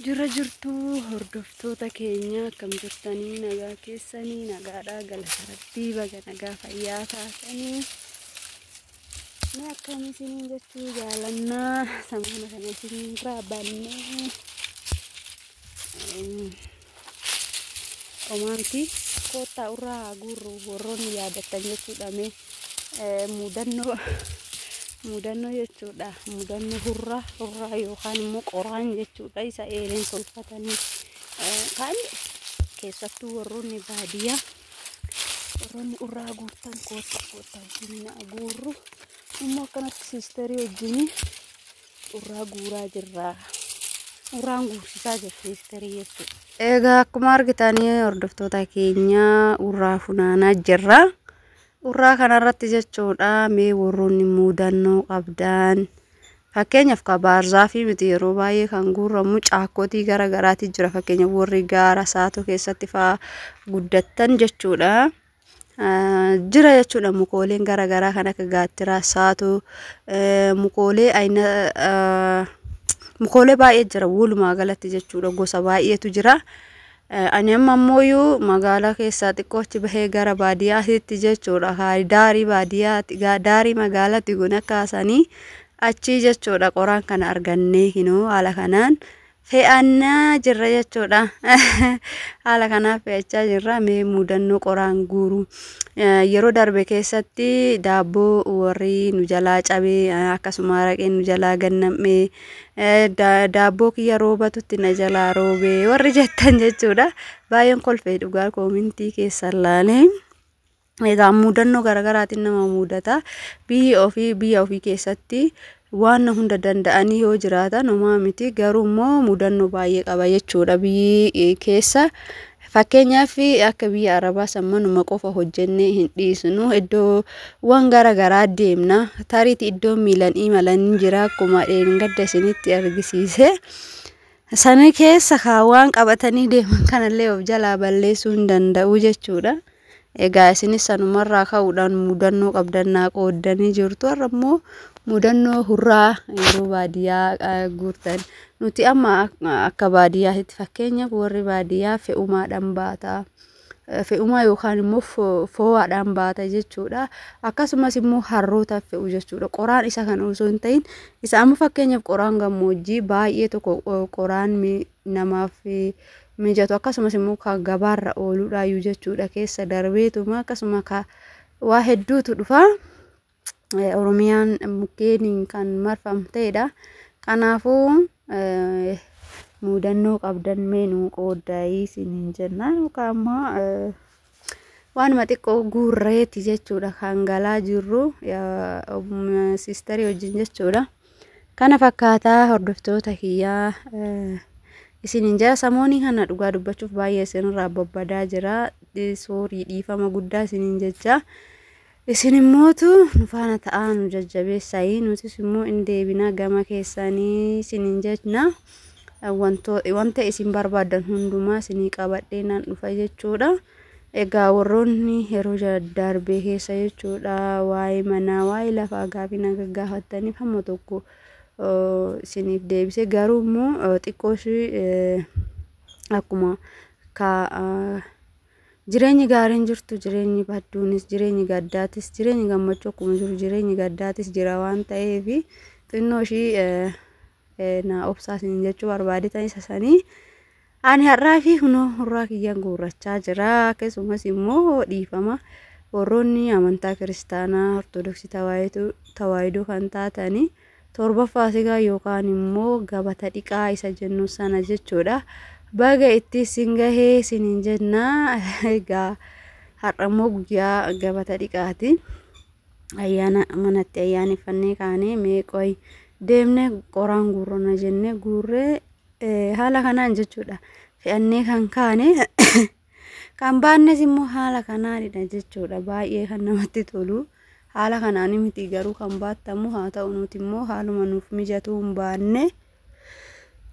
Jira jirtu hordoftoota keenya akkam jirtanii nagaa keessanii nagaadhaa galata rabbii baga nagaa fayyaa taatanii ni akkam isiniin jechuu jaalannaa samana kana isiniin raabannee omaanti koottaa urraa gurru warroonni yaadattan jechuudha mee mudannoo jechuudha mudannoo hurraa yookaan immoo qoraan jechuudha isa eeleen tolfatanii kan keessattuu warroonni baadiyyaa warroonni urraa guurtan koottaa isiniin aguurru immoo akkanatti siisterii wajjin urraa guuraa jirra urraan guursisaa jirti siisterii jechuudha. Egaa akkuma argitanii hordoftoota keenya urraa funaanaa jirra. Urraa kanarratti jechuudha mee warroonni mudannoo qabdan fakkeenyaaf kabaarzaa fi miti yeroo baay'ee kan guurramu caakkootii garagaraati jira fakkeenyaaf warri gaara saatoo keessatti faa guddattan jechuudha. Jira jechuudha mukooleen garagaraa kan akka gaattiraa saatoo mukoolee baay'ee jira walumaa galatti jechuudha gosa baay'eetu jira. Ani amma ammoo magaalaa keessaa xiqqoochi bahee gara baadiyyaatti jechuudha daarii baadiyyaatti daarii magaalaatti guna kaasanii achi jechuudha qoraan kana argannee hinoo haala kanaan fe'annaa jirra jechuudha. Haala kanaaf fe'achaa jirra mee mudannoo qoraan guuru yeroo darbe keessatti daabboo warri nu jalaa cabee akkasuma araqeen nu jalaa gannamee daabboo kiyya roobatutti na jalaa roobee warri jettan jechuudha baay'een kolfee dhugaa koomintii keessa laalee. Egaa mudannoo garagaraatiin nama mudata biyya ofii keessatti waan hunda danda'anii yoo jiraatan homaa miti garuu immoo mudannoo baay'ee qaba jechuudha biyyi keessa. Fakkeenyaaf akka biyya Arabaa sammanuma qofa hojjennee hin dhiisnu iddoo waan garagaraa deemna tariitii iddoo miilan imalan jira akkuma gadda isinitti argisiise sana keessa waan qabatanii deeman kanallee of jalaa balleessuu hin danda'u jechuudha. Egaa isinis sanumarraa ka'uudhaan mudannoo qabdannaa qooddanii jirtu har'a immoo mudannoo hurraa yeroo baadiyyaa guurtan nuti amma akka baadiyyaatti fakkeenyaaf warri baadiyyaa fe'umaadhaan baata fe'umaa yookaan immoo foo'aadhaan baata jechuudha. Akkasumas immoo harroota fe'u jechuudha qoraan isa kan osoo hin ta'in isa amma fakkeenyaaf qoraan gammoojjii baay'ee tokko qoraan namaaf mijatu akkasumas immoo kan gabaarra ooluudha jechuudha keessa darbeetuma akkasuma waa hedduutu dhufa. Oromiyaan mukkeeniin kan marfamteedha. Kanaafuu mudannoo qabdan meenuu qooddaa isiniin jenna yookaan immoo waanuma xiqqoo guurreeti jechuudha kan galaa jirru siisterii wajjin jechuudha. Kana fakkaataa hordoftoota kiyyaa isiniin jira samoonii kana dhugaa dubbachuuf baay'ee isinirraa babbadaa jira soorii dhiifama guddaa isiniin jecha. Isin immootu nu faana ta'aa nu jajjabeessanii nutis immoo in deebina gama keessanii isiniin jechna wanta isin barbaadan hundumaa isinii qabadhee nan dhufa jechuudha. Egaa warroonni yeroo darbee keessa jechuudha waa'ee manaa waa'ee lafaa gaafii na gaggaafattaniif hamma tokko isiniif deebise garuu immoo xiqqooshii akkuma jireenyi gaariin jirtu jireenyi badduunis jireenyi gaddaatis jireenyi gammachuu akkuma jiru jireenyi gaddaatis jira waan ta'eef xinnoo ishii na obsaasin jechuu barbaadetan isa sanii ani har'aa fi hunoo hurraa kiyyaan guurrachaa jira. Akkasumas immoo dhiifama warroonni amantaa kiristaanaa ortodoksii tawaahidoo kan taatanii torbaffaa sigaa yookaan immoo gabata dhiqaa isa jennu sana jechuudha. Baga itti singahee isiniin jenna. Egaa har'a immoo guyyaa gabata dhiqaati ayyaana manatti ayyaaneffannee kaanee mee qoy deemne qoraan guurrona jennee guurree haala kanaan jechuudha fe'annee kan kaane kan baannes immoo haala kanaanidha jechuudha baay'ee kan namatti tolu. Haala kanaan miti garuu kan baattamu haa ta'u nuti immoo haaluma nuuf mijatuu hin baanne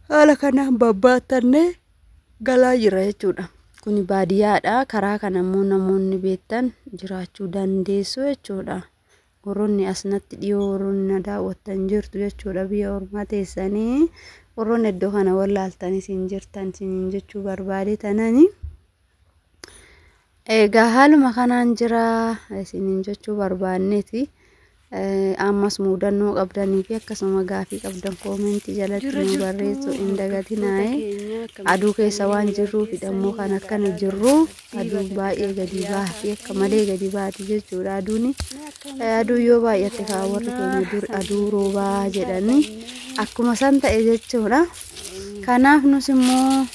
haala kanaan babbaattanne galaa jira jechuudha. Kuni baadiyyaadha karaa kana immoo namoonni beektan jiraachuu dandeessu jechuudha. warroonni asnatti dhiyoo warroonni na daawwattan jirtu jechuudha biyya ormaa teessanii warroonni iddoo kana wallaaltanii siin jirtan siin jechuu barbaade tanani. Egaa haaluma kanaan jira siin jechuu barbaanneeti. Ammas mudannoo qabdanii fi akkasuma gaafii qabdan koomentii jalatti nu barreessu hin dagatinaa. Aduu keessa waan jirruuf hidhammoo kan akkana jirru aduu baay'ee gadi baati akka malee gadi baati jechuudha aduuni. Aduu yoo baay'atte warri keenya dur aduu roobaa jedhani akkuma san ta'e jechuudha. Kanaaf nus immoo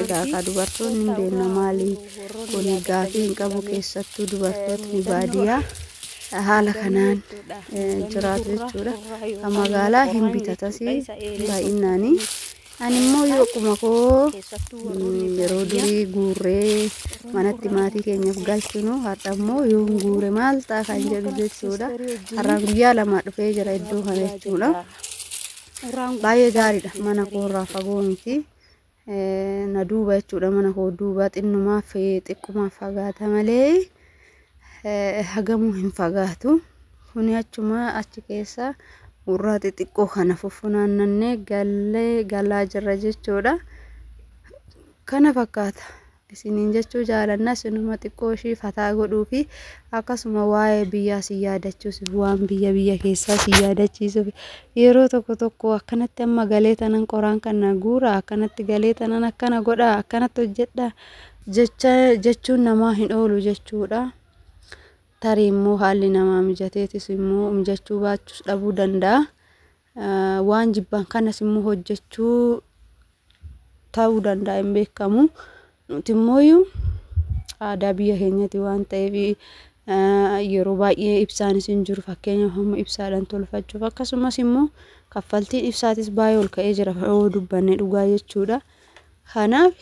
egaa akka dubartoonni hin beekna maali kun gaafii hin qabu keessattuu dubartootni baadiyyaa haala kanaan jiraatu jechuudha. Kan magaalaa hin bitatas baay'inaani. Ani immoo yoo akkuma koo yeroo durii guurree manatti maatii keenyaaf galchinu har'a immoo yoo guure maal ta'a kan jedhu jechuudha. Har'aan guyyaa lama dhufee jira iddoo kana jechuudha. Baay'ee gaariidha mana koorraa fagoo miti. Na duuba jechuudha mana koo duuba xinnumaaf xiqqummaaf fagaata malee. Hagamu hin fagaatu kuni achuma achi keessa urraa xixiqqoo kana fuffunaannannee galaa jirra jechuudha. Kana fakkaata isiniin jechuu jaalanna sinuma xiqqoo ishii fataa godhuu fi akkasuma waa'ee biyyaa si yaadachuus waan biyya keessaa si yaadachiisuuf yeroo tokko akkanatti amma galee tanan qoraan kana guura akkanatti galee tanan akkana godha akkanatti hojjedha jechuun namaa hin oolu jechuudha. Tarii immoo haalli namaa mijateetis immoo mijachuu baachuus dhabuu danda'a. Waan jibban kanas immoo hojjechuu ta'uu danda'a hin beekamu. Nuti immoo aadaa biyya keenyatti waan ta'eef yeroo baay'ee ibsaanis hin jiru fakkeenyaaf hamma ibsaadhaan tolfachuuf akkasumas immoo kaffaltiin ibsaatis baay'ee ol ka'ee jira yoo dubbanne dhugaa jechuudha. Kanaaf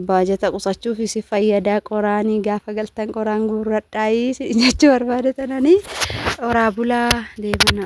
baajata qusachuuf si fayyadaa qoraanii gaafa galtan qoraan guurradhaa jechuu barbaade tananii oraa bulaa deemana.